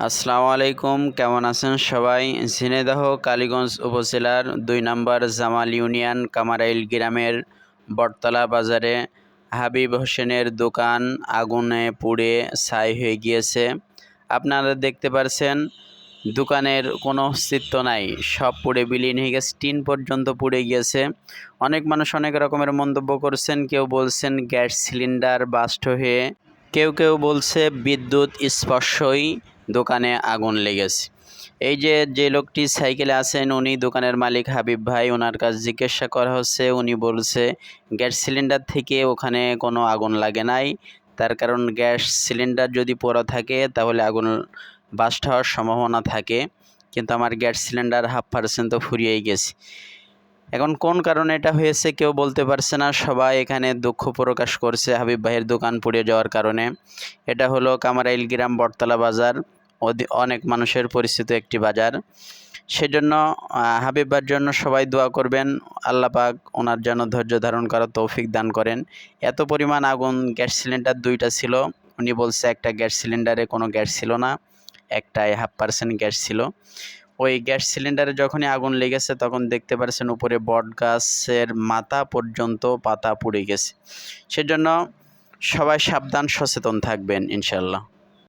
আসসালামু আলাইকুম, কেমন আছেন সবাই? ঝিনাইদহ কালীগঞ্জ উপজেলার ২ নম্বর জামাল ইউনিয়ন কামারাইল গ্রামের বটতলা বাজারে হাবিব হোসেনের দোকান আগুনে পুড়ে ছাই হয়ে গিয়েছে। আপনারা দেখতে পাচ্ছেন দোকানের কোনো অস্তিত্ব নাই, সব পুড়ে বিলীন হয়ে গেছে, টিন পর্যন্ত পুড়ে গিয়েছে। অনেক মানুষ অনেক রকমের মন্তব্য করছেন, কেউ বলছেন গ্যাস সিলিন্ডার বাস্ট হয়ে, কেউ কেউ বলছে বিদ্যুৎ স্পর্শই দোকানে আগুন লেগেছে। এই যে লোকটি সাইকেলে আছেন উনি দোকানের মালিক হাবিব ভাই, ওনার কাছে জিজ্ঞাসা করা হচ্ছে, উনি বলছে গ্যাস সিলিন্ডার থেকে ওখানে কোনো আগুন লাগে নাই, তার কারণ গ্যাস সিলিন্ডার যদি পোড়া থাকে তাহলে আগুন বাস্ট হওয়ার সম্ভাবনা থাকে, কিন্তু আমার গ্যাস সিলিন্ডার 1/2% তো ফুরিয়েই গেছে। এখন কোন কারণে এটা হয়েছে কেউ বলতে পারছে না, সবাই এখানে দুঃখ প্রকাশ করছে হাবিব ভাইয়ের দোকান পুড়ে যাওয়ার কারণে। এটা হলো কামারাইল গ্রাম বটতলা বাজার, অনেক মানুষের পরিচিত একটি বাজার। সেজন্য হাবিব ভাইয়ের জন্য সবাই দোয়া করবেন, আল্লাহ পাক ওনার জন্য ধৈর্য ধারণ করার তৌফিক দান করেন। এত পরিমাণ আগুন, গ্যাস সিলিন্ডার 2টা ছিল, উনি বলছে একটা গ্যাস সিলিন্ডারে কোনো গ্যাস ছিল না, একটায় 1/2% গ্যাস ছিল। ওই গ্যাস সিলিন্ডারে যখনই আগুন লেগেছে তখন দেখতে পাচ্ছেন উপরে বট গাছের মাথা পর্যন্ত পাতা পুড়ে গেছে। সেজন্য সবাই সাবধান, সচেতন থাকবেন ইনশাল্লাহ।